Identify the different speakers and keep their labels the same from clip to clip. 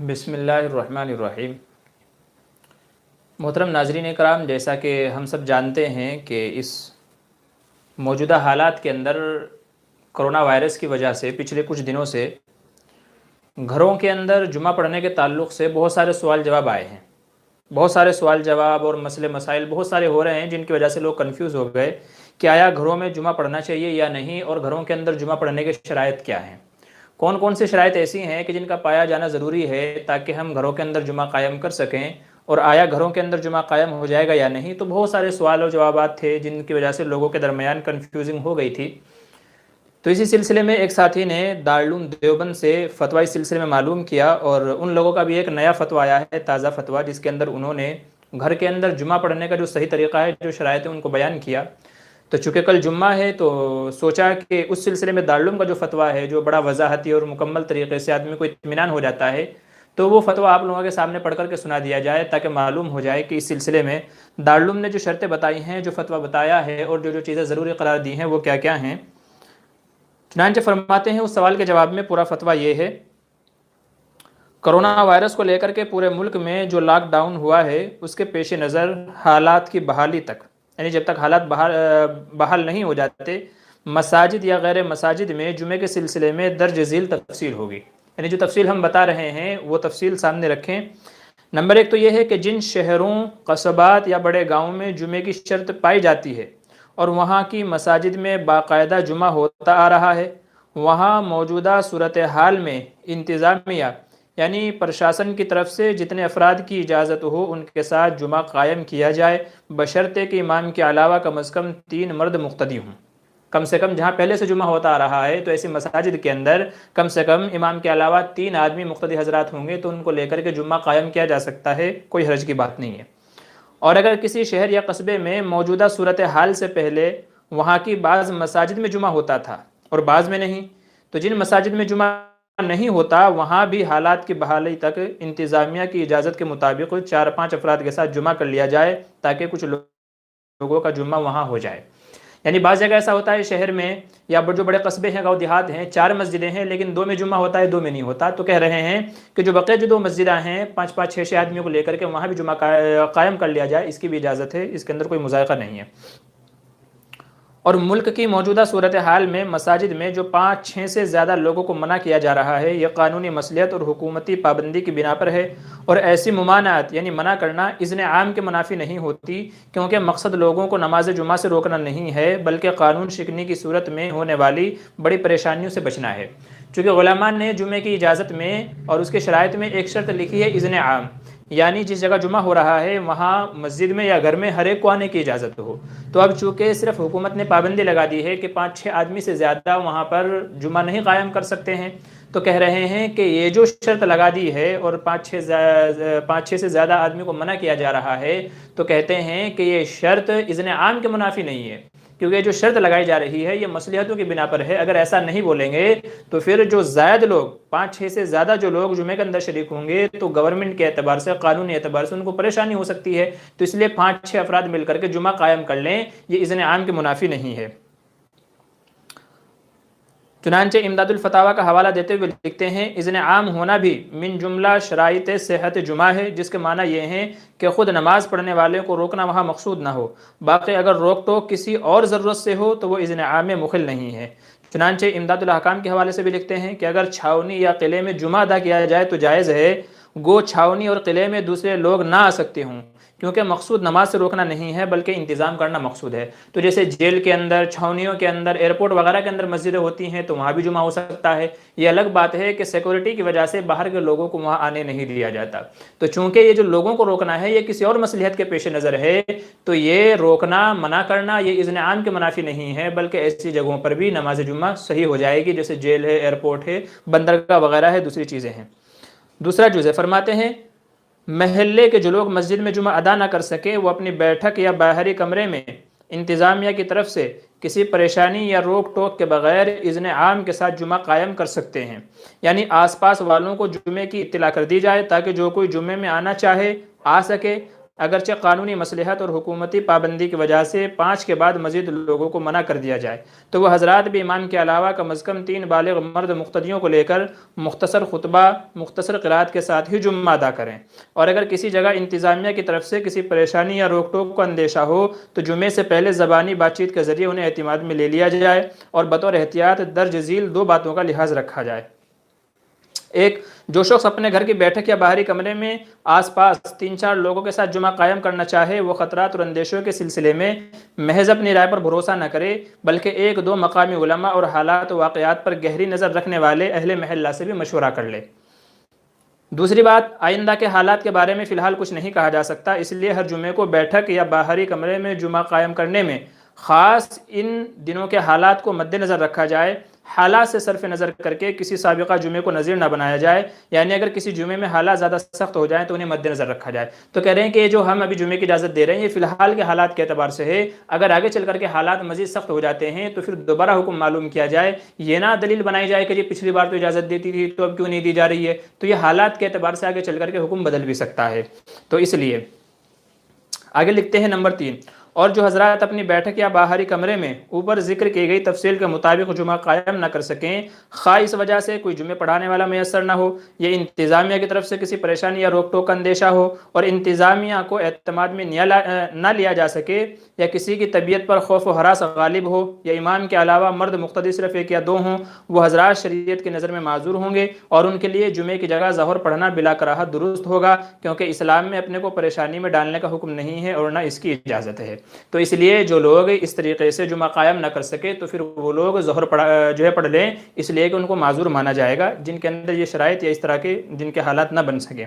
Speaker 1: بسم اللہ الرحمن الرحیم۔ محترم ناظرین کرام، جیسا کہ ہم سب جانتے ہیں کہ اس موجودہ حالات کے اندر کرونا وائرس کی وجہ سے پچھلے کچھ دنوں سے گھروں کے اندر جمعہ پڑھنے کے تعلق سے بہت سارے سوال جواب آئے ہیں۔ بہت سارے سوال جواب اور مسئلے مسائل بہت سارے ہو رہے ہیں، جن کی وجہ سے لوگ کنفیوز ہو گئے کہ آیا گھروں میں جمعہ پڑھنا چاہیے یا نہیں، اور گھروں کے اندر جمعہ پڑھنے کے شرائط کیا ہیں، کون کون سے شرائط ایسی ہیں کہ جن کا پایا جانا ضروری ہے تاکہ ہم گھروں کے اندر جمعہ قائم کر سکیں، اور آیا گھروں کے اندر جمعہ قائم ہو جائے گا یا نہیں۔ تو بہت سارے سوال و جوابات تھے جن کی وجہ سے لوگوں کے درمیان کنفیوزنگ ہو گئی تھی۔ تو اسی سلسلے میں ایک ساتھی نے دارالعلوم دیوبند سے فتویٰ اس سلسلے میں معلوم کیا، اور ان لوگوں کا بھی ایک نیا فتویٰ آیا ہے، تازہ فتویٰ، جس کے اندر انہوں نے گھر کے اندر جمعہ پڑھنے کا جو صحیح طریقہ ہے، جو شرائط ہیں، ان کو بیان کیا۔ تو چونکہ کل جمعہ ہے تو سوچا کہ اس سلسلے میں دارالعلوم کا جو فتویٰ ہے، جو بڑا وضاحتی اور مکمل طریقے سے آدمی کو اطمینان ہو جاتا ہے، تو وہ فتویٰ آپ لوگوں کے سامنے پڑھ کر کے سنا دیا جائے، تاکہ معلوم ہو جائے کہ اس سلسلے میں دارالعلوم نے جو شرطیں بتائی ہیں، جو فتویٰ بتایا ہے، اور جو چیزیں ضروری قرار دی ہیں، وہ کیا کیا ہیں۔ چنانچہ فرماتے ہیں اس سوال کے جواب میں پورا فتویٰ یہ ہے: کرونا وائرس کو لے کر کے پورے ملک میں جو لاک ڈاؤن ہوا ہے، اس کے پیش نظر حالات کی بحالی تک، یعنی جب تک حالات بحال نہیں ہو جاتے، مساجد یا غیر مساجد میں جمعے کے سلسلے میں درج ذیل تفصیل ہوگی۔ یعنی جو تفصیل ہم بتا رہے ہیں وہ تفصیل سامنے رکھیں۔ نمبر 1 تو یہ ہے کہ جن شہروں، قصبات یا بڑے گاؤں میں جمعے کی شرط پائی جاتی ہے اور وہاں کی مساجد میں باقاعدہ جمعہ ہوتا آ رہا ہے، وہاں موجودہ صورتحال میں انتظامیہ یعنی پرشاسن کی طرف سے جتنے افراد کی اجازت ہو ان کے ساتھ جمعہ قائم کیا جائے، بشرطے کہ امام کے علاوہ کم از کم 3 مرد مقتدی ہوں۔ کم سے کم جہاں پہلے سے جمعہ ہوتا آ رہا ہے، تو ایسی مساجد کے اندر کم سے کم امام کے علاوہ 3 آدمی مقتدی حضرات ہوں گے، تو ان کو لے کر کے جمعہ قائم کیا جا سکتا ہے، کوئی حرج کی بات نہیں ہے۔ اور اگر کسی شہر یا قصبے میں موجودہ صورتحال سے پہلے وہاں کی بعض مساجد میں جمعہ ہوتا تھا اور بعض میں نہیں، تو جن مساجد میں جمعہ نہیں ہوتا وہاں بھی حالات کی بحالی تک انتظامیہ کی اجازت کے مطابق 4-5 افراد کے ساتھ جمعہ کر لیا جائے، تاکہ کچھ لوگوں کا جمعہ وہاں ہو جائے۔ یعنی بعض جگہ ایسا ہوتا ہے شہر میں یا جو بڑے قصبے ہیں، گاؤں دیہات ہیں، 4 مسجدیں ہیں لیکن 2 میں جمعہ ہوتا ہے، 2 میں نہیں ہوتا، تو کہہ رہے ہیں کہ جو بقیہ جو 2 مسجدیں ہیں، 5-5 6-6 آدمیوں کو لے کر کے وہاں بھی جمعہ قائم کر لیا جائے، اس کی بھی اجازت ہے، اس کے اندر کوئی مضائقہ نہیں ہے۔ اور ملک کی موجودہ صورتحال میں مساجد میں جو 5-6 سے زیادہ لوگوں کو منع کیا جا رہا ہے، یہ قانونی مصلحت اور حکومتی پابندی کی بنا پر ہے، اور ایسی ممانعت یعنی منع کرنا اذن عام کے منافی نہیں ہوتی، کیونکہ مقصد لوگوں کو نماز جمعہ سے روکنا نہیں ہے، بلکہ قانون شکنی کی صورت میں ہونے والی بڑی پریشانیوں سے بچنا ہے۔ چونکہ علماء نے جمعے کی اجازت میں اور اس کے شرائط میں ایک شرط لکھی ہے، اذن عام، یعنی جس جگہ جمعہ ہو رہا ہے وہاں مسجد میں یا گھر میں ہر ایک کو آنے کی اجازت ہو۔ تو اب چونکہ صرف حکومت نے پابندی لگا دی ہے کہ 5-6 آدمی سے زیادہ وہاں پر جمعہ نہیں قائم کر سکتے ہیں، تو کہہ رہے ہیں کہ یہ جو شرط لگا دی ہے اور 5-6 سے زیادہ آدمی کو منع کیا جا رہا ہے، تو کہتے ہیں کہ یہ شرط اذن عام کے منافی نہیں ہے، کیونکہ جو شرط لگائی جا رہی ہے یہ مصلحتوں کی بنا پر ہے۔ اگر ایسا نہیں بولیں گے تو پھر جو زائد لوگ، 5-6 سے زیادہ جو لوگ جمعے کے اندر شریک ہوں گے، تو گورنمنٹ کے اعتبار سے، قانونی اعتبار سے ان کو پریشانی ہو سکتی ہے، تو اس لیے 5-6 افراد مل کر کے جمعہ قائم کر لیں، یہ اذن عام کے منافی نہیں ہے۔ چنانچہ امداد الفتاویٰ کا حوالہ دیتے ہوئے لکھتے ہیں، اذن عام ہونا بھی من جملہ شرائط صحت جمعہ ہے، جس کے معنی یہ ہیں کہ خود نماز پڑھنے والے کو روکنا وہاں مقصود نہ ہو، باقی اگر روک ٹوک کسی اور ضرورت سے ہو تو وہ اذن عام میں مخل نہیں ہے۔ چنانچہ امداد الاحکام کے حوالے سے بھی لکھتے ہیں کہ اگر چھاونی یا قلعے میں جمعہ ادا کیا جائے تو جائز ہے، گو چھاونی اور قلعے میں دوسرے لوگ نہ آ سکتے ہوں، کیونکہ مقصود نماز سے روکنا نہیں ہے بلکہ انتظام کرنا مقصود ہے۔ تو جیسے جیل کے اندر، چھاونیوں کے اندر، ایئرپورٹ وغیرہ کے اندر مسجدیں ہوتی ہیں تو وہاں بھی جمعہ ہو سکتا ہے۔ یہ الگ بات ہے کہ سیکورٹی کی وجہ سے باہر کے لوگوں کو وہاں آنے نہیں دیا جاتا۔ تو چونکہ یہ جو لوگوں کو روکنا ہے یہ کسی اور مصلحت کے پیش نظر ہے، تو یہ روکنا، منع کرنا یہ اذن عام کے منافی نہیں ہے، بلکہ ایسی جگہوں پر بھی نماز جمعہ صحیح ہو جائے گی، جیسے جیل ہے، ایئرپورٹ ہے، بندرگاہ وغیرہ ہے، دوسری چیزیں ہیں۔ دوسرا جزء فرماتے ہیں، محلے کے جو لوگ مسجد میں جمعہ ادا نہ کر سکے وہ اپنی بیٹھک یا باہری کمرے میں انتظامیہ کی طرف سے کسی پریشانی یا روک ٹوک کے بغیر اذن عام کے ساتھ جمعہ قائم کر سکتے ہیں، یعنی آس پاس والوں کو جمعے کی اطلاع کر دی جائے تاکہ جو کوئی جمعے میں آنا چاہے آ سکے، اگرچہ قانونی مصلحت اور حکومتی پابندی کی وجہ سے 5 کے بعد مزید لوگوں کو منع کر دیا جائے تو وہ حضرات بھی امام کے علاوہ کم از کم 3 بالغ مرد مقتدیوں کو لے کر مختصر خطبہ مختصر قرات کے ساتھ ہی جمعہ ادا کریں، اور اگر کسی جگہ انتظامیہ کی طرف سے کسی پریشانی یا روک ٹوک کو اندیشہ ہو تو جمعے سے پہلے زبانی بات چیت کے ذریعے انہیں اعتماد میں لے لیا جائے اور بطور احتیاط درج ذیل 2 باتوں کا لحاظ رکھا جائے۔ ایک، جو شخص اپنے گھر کی بیٹھک یا باہری کمرے میں آس پاس 3-4 لوگوں کے ساتھ جمعہ قائم کرنا چاہے وہ خطرات اور اندیشوں کے سلسلے میں محض اپنی رائے پر بھروسہ نہ کرے بلکہ 1-2 مقامی علماء اور حالات و واقعات پر گہری نظر رکھنے والے اہل محلہ سے بھی مشورہ کر لے۔ دوسری بات، آئندہ کے حالات کے بارے میں فی الحال کچھ نہیں کہا جا سکتا، اس لیے ہر جمعے کو بیٹھک یا باہری کمرے میں جمعہ قائم کرنے میں خاص ان دنوں کے حالات کو مد نظر رکھا جائے، حالات سے صرف نظر کر کے کسی سابقہ جمعے کو نظیر نہ بنایا جائے، یعنی اگر کسی جمعے میں حالات زیادہ سخت ہو جائیں تو انہیں مد نظر رکھا جائے۔ تو کہہ رہے ہیں کہ یہ جو ہم ابھی جمعے کی اجازت دے رہے ہیں یہ فی الحال کے حالات کے اعتبار سے ہے، اگر آگے چل کر کے حالات مزید سخت ہو جاتے ہیں تو پھر دوبارہ حکم معلوم کیا جائے، یہ نہ دلیل بنائی جائے کہ یہ پچھلی بار تو اجازت دیتی تھی تو اب کیوں نہیں دی جا رہی ہے، تو یہ حالات کے اعتبار سے آگے چل کر کے حکم بدل بھی سکتا ہے۔ تو اس لیے آگے لکھتے ہیں نمبر 3، اور جو حضرات اپنی بیٹھک یا باہری کمرے میں اوپر ذکر کی گئی تفصیل کے مطابق جمعہ قائم نہ کر سکیں، خواہ اس وجہ سے کوئی جمعہ پڑھانے والا میسر نہ ہو یا انتظامیہ کی طرف سے کسی پریشانی یا روک ٹوک کا اندیشہ ہو اور انتظامیہ کو اعتماد میں نہ لیا جا سکے، یا کسی کی طبیعت پر خوف و ہراس غالب ہو، یا امام کے علاوہ مرد مقتدی صرف 1 یا 2 ہوں، وہ حضرات شریعت کی نظر میں معذور ہوں گے اور ان کے لیے جمعے کی جگہ ظہر پڑھنا بلا کراہت درست ہوگا، کیونکہ اسلام میں اپنے کو پریشانی میں ڈالنے کا حکم نہیں ہے اور نہ اس کی اجازت ہے۔ تو اس لیے جو لوگ اس طریقے سے جمعہ قائم نہ کر سکے تو پھر وہ لوگ ظہر پڑھ لیں، اس لیے کہ ان کو معذور مانا جائے گا جن کے اندر یہ شرائط یا اس طرح کے جن کے حالات نہ بن سکے۔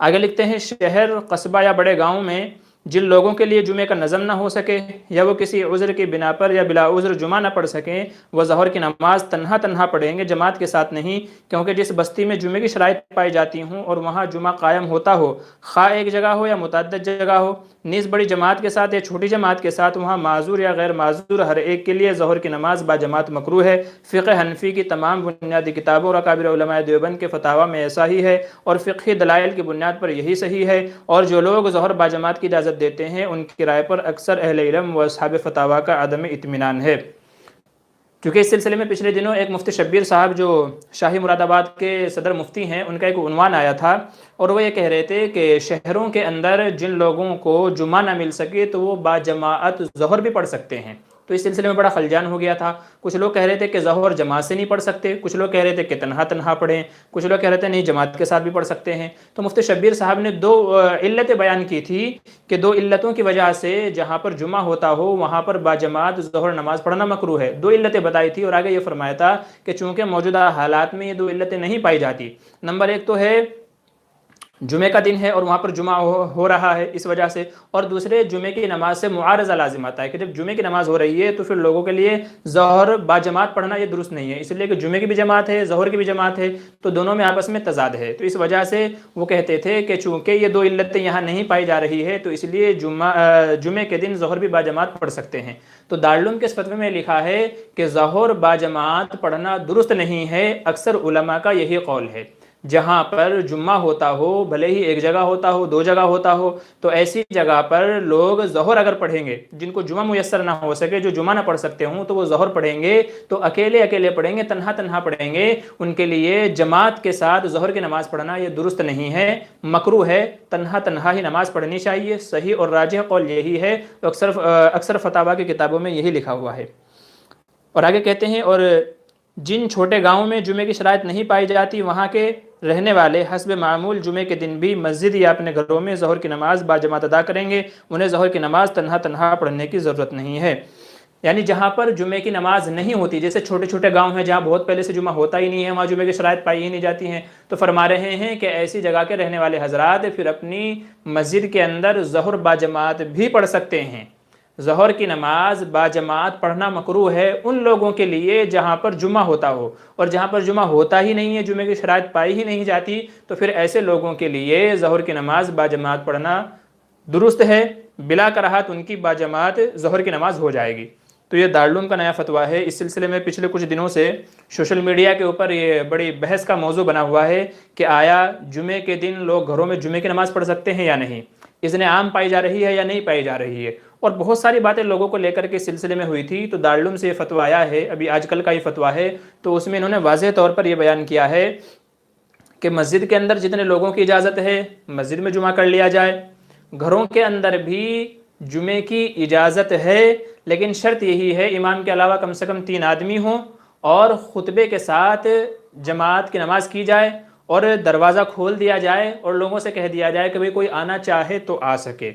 Speaker 1: آگے لکھتے ہیں، شہر، قصبہ یا بڑے گاؤں میں جن لوگوں کے لیے جمعے کا نظم نہ ہو سکے یا وہ کسی عذر کی بنا پر یا بلا عذر جمعہ نہ پڑھ سکیں، وہ ظہر کی نماز تنہا پڑھیں گے، جماعت کے ساتھ نہیں، کیونکہ جس بستی میں جمعے کی شرائط پائی جاتی ہوں اور وہاں جمعہ قائم ہوتا ہو، خواہ ایک جگہ ہو یا متعدد جگہ ہو، نیز بڑی جماعت کے ساتھ یا چھوٹی جماعت کے ساتھ، وہاں معذور یا غیر معذور ہر ایک کے لیے ظہر کی نماز با جماعت مکروہ ہے۔ فقہ حنفی کی تمام بنیادی کتابوں اور اکابر علماء دیوبند کے فتاوی میں ایسا ہی ہے اور فقہی دلائل کی بنیاد پر یہی صحیح ہے، اور جو لوگ ظہر با جماعت کی اجازت دیتے ہیں ان کی رائے پر اکثر اہل علم و اصحاب فتاوی کا عدم اطمینان ہے۔ کیونکہ اس سلسلے میں پچھلے دنوں ایک مفتی شبیر صاحب جو شاہی مراد آباد کے صدر مفتی ہیں، ان کا ایک عنوان آیا تھا اور وہ یہ کہہ رہے تھے کہ شہروں کے اندر جن لوگوں کو جمعہ نہ مل سکے تو وہ با جماعت ظہر بھی پڑھ سکتے ہیں۔ تو اس سلسلے میں بڑا خلجان ہو گیا تھا، کچھ لوگ کہہ رہے تھے کہ ظہر جماعت سے نہیں پڑھ سکتے، کچھ لوگ کہہ رہے تھے کہ تنہا پڑھیں، کچھ لوگ کہہ رہے تھے نہیں جماعت کے ساتھ بھی پڑھ سکتے ہیں۔ تو مفتی شبیر صاحب نے 2 علتیں بیان کی تھی کہ 2 علتوں کی وجہ سے جہاں پر جمعہ ہوتا ہو وہاں پر با جماعت ظہر نماز پڑھنا مکروہ ہے۔ 2 علتیں بتائی تھی اور آگے یہ فرمایا تھا کہ چونکہ موجودہ حالات میں یہ 2 علتیں نہیں پائی جاتی، نمبر 1 تو ہے جمعے کا دن ہے اور وہاں پر جمعہ ہو رہا ہے اس وجہ سے، اور دوسرے جمعے کی نماز سے معارضہ لازم آتا ہے کہ جب جمعے کی نماز ہو رہی ہے تو پھر لوگوں کے لیے ظہر با جماعت پڑھنا یہ درست نہیں ہے، اس لیے کہ جمعے کی بھی جماعت ہے، ظہر کی بھی جماعت ہے، تو دونوں میں آپس میں تضاد ہے۔ تو اس وجہ سے وہ کہتے تھے کہ چونکہ یہ 2 علتیں یہاں نہیں پائی جا رہی ہے تو اس لیے جمعے کے دن ظہر بھی با جماعت پڑھ سکتے ہیں۔ تو دارالعلوم کے اس فتوے میں لکھا ہے کہ ظہر با جماعت پڑھنا درست نہیں ہے، اکثر علماء کا یہی قول ہے۔ جہاں پر جمعہ ہوتا ہو، بھلے ہی 1 جگہ ہوتا ہو، 2 جگہ ہوتا ہو، تو ایسی جگہ پر لوگ ظہر اگر پڑھیں گے، جن کو جمعہ میسر نہ ہو سکے، جو جمعہ نہ پڑھ سکتے ہوں تو وہ ظہر پڑھیں گے تو اکیلے پڑھیں گے، تنہا پڑھیں گے، ان کے لیے جماعت کے ساتھ ظہر کی نماز پڑھنا یہ درست نہیں ہے، مکروہ ہے، تنہا ہی نماز پڑھنی چاہیے۔ صحیح اور راجح قول یہی ہے، تو اکثر فتاوی کی کتابوں میں یہی لکھا ہوا ہے۔ اور آگے کہتے ہیں، اور جن چھوٹے گاؤں میں جمعے کی شرائط نہیں پائی جاتی وہاں کے رہنے والے حسب معمول جمعے کے دن بھی مسجد یا اپنے گھروں میں ظہر کی نماز با جماعت ادا کریں گے، انہیں ظہر کی نماز تنہا پڑھنے کی ضرورت نہیں ہے۔ یعنی جہاں پر جمعے کی نماز نہیں ہوتی، جیسے چھوٹے جگہ ہیں جہاں بہت پہلے سے جمعہ ہوتا ہی نہیں ہے، وہاں جمعے کی شرائط پائی ہی نہیں جاتی ہیں، تو فرما رہے ہیں کہ ایسی جگہ کے رہنے والے حضرات پھر اپنی مسجد کے اندر ظہر با جماعت بھی پڑھ سکتے ہیں۔ ظہر کی نماز با جماعت پڑھنا مکروہ ہے ان لوگوں کے لیے جہاں پر جمعہ ہوتا ہو، اور جہاں پر جمعہ ہوتا ہی نہیں ہے، جمعے کی شرائط پائی ہی نہیں جاتی، تو پھر ایسے لوگوں کے لیے ظہر کی نماز با جماعت پڑھنا درست ہے، بلا کراہت ان کی با جماعت ظہر کی نماز ہو جائے گی۔ تو یہ دارالعلوم کا نیا فتویٰ ہے۔ اس سلسلے میں پچھلے کچھ دنوں سے سوشل میڈیا کے اوپر یہ بڑی بحث کا موضوع بنا ہوا ہے کہ آیا جمعے کے دن لوگ گھروں میں جمعے کی نماز پڑھ سکتے ہیں یا نہیں، اذن عام پائی جا رہی ہے یا نہیں پائی جا رہی ہے، اور بہت ساری باتیں لوگوں کو لے کر کے سلسلے میں ہوئی تھی۔ تو دارالعلوم سے یہ فتویٰ آیا ہے، ابھی آج کل کا یہ فتویٰ ہے، تو اس میں انہوں نے واضح طور پر یہ بیان کیا ہے کہ مسجد کے اندر جتنے لوگوں کی اجازت ہے مسجد میں جمعہ کر لیا جائے، گھروں کے اندر بھی جمعے کی اجازت ہے، لیکن شرط یہی ہے امام کے علاوہ کم سے کم 3 آدمی ہوں اور خطبے کے ساتھ جماعت کی نماز کی جائے اور دروازہ کھول دیا جائے اور لوگوں سے کہہ دیا جائے کہ بھئی کوئی آنا چاہے تو آ سکے۔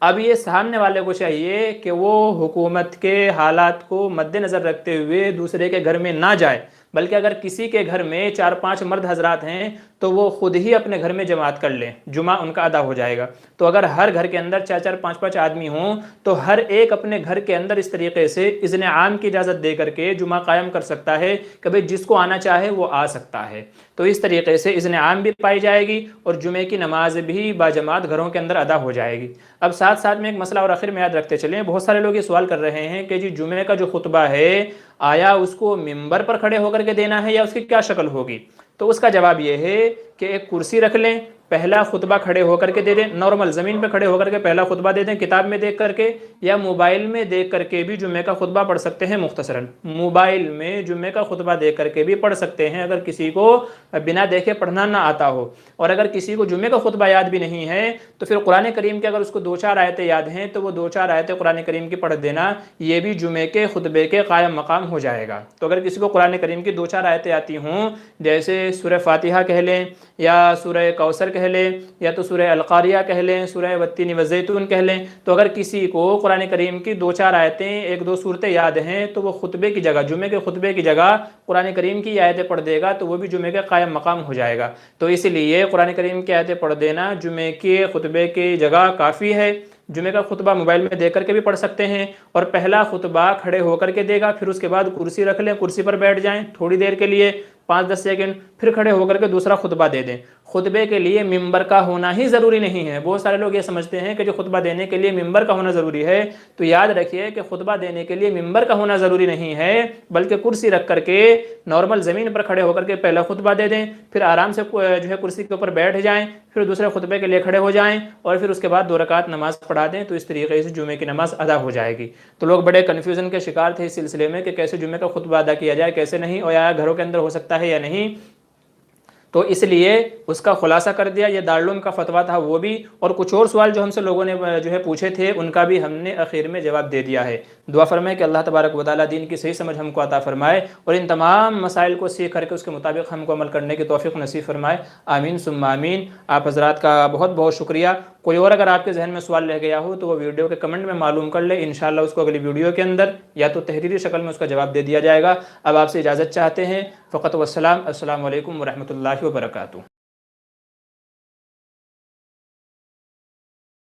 Speaker 1: اب یہ سامنے والے کو چاہیے کہ وہ حکومت کے حالات کو مد نظر رکھتے ہوئے دوسرے کے گھر میں نہ جائے، بلکہ اگر کسی کے گھر میں 4-5 مرد حضرات ہیں تو وہ خود ہی اپنے گھر میں جماعت کر لیں، جمعہ ان کا ادا ہو جائے گا۔ تو اگر ہر گھر کے اندر 4-4 5-5 آدمی ہوں تو ہر ایک اپنے گھر کے اندر اس طریقے سے اذن عام کی اجازت دے کر کے جمعہ قائم کر سکتا ہے کہ بھئی جس کو آنا چاہے وہ آ سکتا ہے۔ تو اس طریقے سے اذن عام بھی پائی جائے گی اور جمعے کی نماز بھی باجماعت گھروں کے اندر ادا ہو جائے گی۔ اب ساتھ ساتھ میں ایک مسئلہ اور آخر میں یاد رکھتے چلیں، بہت سارے لوگ یہ سوال کر رہے ہیں کہ جی جمعے کا جو خطبہ ہے آیا اس کو ممبر پر کھڑے ہو کر کے دینا ہے یا اس کی کیا شکل ہوگی؟ تو اس کا جواب یہ ہے کہ ایک کرسی رکھ لیں، پہلا خطبہ کھڑے ہو کر کے دے دیں، نارمل زمین پہ کھڑے ہو کر کے پہلا خطبہ دے دیں کتاب میں دیکھ کر کے، یا موبائل میں دیکھ کر کے بھی جمعے کا خطبہ پڑھ سکتے ہیں مختصراً، موبائل میں جمعے کا خطبہ دیکھ کر کے بھی پڑھ سکتے ہیں اگر کسی کو بنا دیکھے پڑھنا نہ آتا ہو۔ اور اگر کسی کو جمعے کا خطبہ یاد بھی نہیں ہے تو پھر قرآن کریم کے اگر اس کو 2-4 آیتیں یاد ہیں تو وہ 2-4 آیتیں قرآن کریم کی پڑھ دینا، یہ بھی جمعے کے خطبے کے قائم مقام ہو جائے گا۔ تو اگر کسی کو قرآن کریم کی 2-4 آیتیں آتی ہوں، جیسے سورہ فاتحہ کہہ لیں یا سورہ کوثر کہہ لیں یا تو سورہ القاریہ کہہ لیں، سورہ والتین والزیتون کہہ لیں، تو اگر کسی کو قرآن کریم کی 2-4 آیتیں 1-2 سورتیں یاد ہیں تو وہ خطبے کی جگہ، جمعے کے خطبے کی جگہ قرآن کریم کی آیتیں پڑھ دے گا تو وہ بھی جمعے کے قائم مقام ہو جائے گا۔ تو اس لیے قرآن کریم کی آیتیں پڑھ دینا جمعے کے خطبے کی جگہ کافی ہے۔ جمعے کا خطبہ موبائل میں دیکھ کر کے بھی پڑھ سکتے ہیں، اور پہلا خطبہ کھڑے ہو کر کے دے گا، پھر اس کے بعد کرسی رکھ لیں، کرسی پر بیٹھ جائیں تھوڑی دیر کے لیے 5-10 سیکنڈ، پھر کھڑے ہو کر کے دوسرا خطبہ دے دیں۔ خطبے کے لیے ممبر کا ہونا ہی ضروری نہیں ہے۔ بہت سارے لوگ یہ سمجھتے ہیں کہ جو خطبہ دینے کے لیے ممبر کا ہونا ضروری ہے، تو یاد رکھیے کہ خطبہ دینے کے لیے ممبر کا ہونا ضروری نہیں ہے، بلکہ کرسی رکھ کر کے نارمل زمین پر کھڑے ہو کر کے پہلا خطبہ دے دیں، پھر آرام سے جو ہے کرسی کے اوپر بیٹھ جائیں، پھر دوسرے خطبے کے لیے کھڑے ہو جائیں اور پھر اس کے بعد 2 رکعت نماز پڑھا دیں، تو اس طریقے سے جمعے کی نماز ادا ہو جائے گی۔ تو لوگ بڑے کنفیوژن کے شکار تھے اس سلسلے میں کہ کیسے جمعے کا خطبہ ادا کیا جائے، کیسے نہیں، اور یا گھروں کے اندر ہو سکتا ہے یا نہیں۔ تو اس لیے اس کا خلاصہ کر دیا، یہ دارالعلوم کا فتویٰ تھا وہ بھی، اور کچھ اور سوال جو ہم سے لوگوں نے جو ہے پوچھے تھے ان کا بھی ہم نے اخیر میں جواب دے دیا ہے۔ دعا فرمائے کہ اللہ تبارک و تعالیٰ دین کی صحیح سمجھ ہم کو عطا فرمائے اور ان تمام مسائل کو سیکھ کر کے اس کے مطابق ہم کو عمل کرنے کی توفیق نصیب فرمائے، آمین ثم آمین۔ آپ حضرات کا بہت بہت شکریہ۔ کوئی اور اگر آپ کے ذہن میں سوال رہ گیا ہو تو وہ ویڈیو کے کمنٹ میں معلوم کر لیں، انشاءاللہ اس کو اگلی ویڈیو کے اندر یا تو تحریری شکل میں اس کا جواب دے دیا جائے گا۔ اب آپ سے اجازت چاہتے ہیں، فقط والسلام، السلام علیکم ورحمۃ اللہ وبرکاتہ۔